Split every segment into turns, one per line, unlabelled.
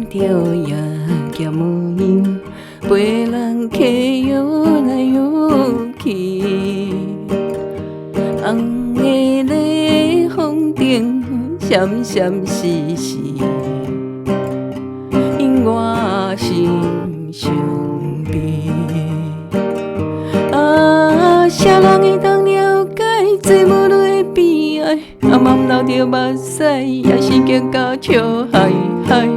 着夜夹无影，陪人客摇来摇去。红的咧风顶闪闪烁烁，因我心伤悲。啥人会当了解做母女的悲哀？阿妈流着目屎，也是结到笑嗨嗨。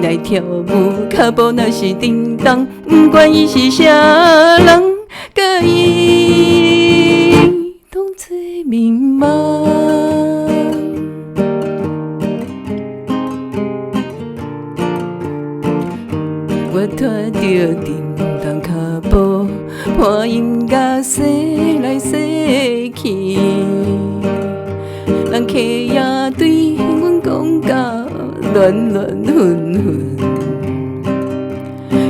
来跳舞，脚步若是叮当，不管伊是啥人，甲伊当作眠梦。我拖着叮当脚步，伴音乐洗来洗去，人客也对阮讲甲乱乱纷纷，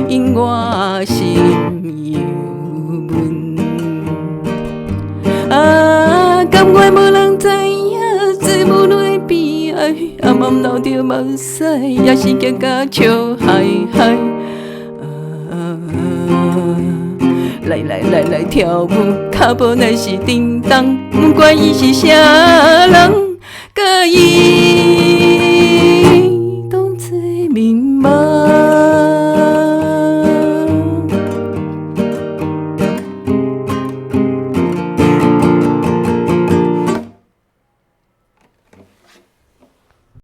因我心犹闷。甘愿无人知影做母女的悲哀，阿妈流着目屎，也是结到笑嗨嗨。来跳舞，脚步若是叮当，不管伊是啥人，甲伊。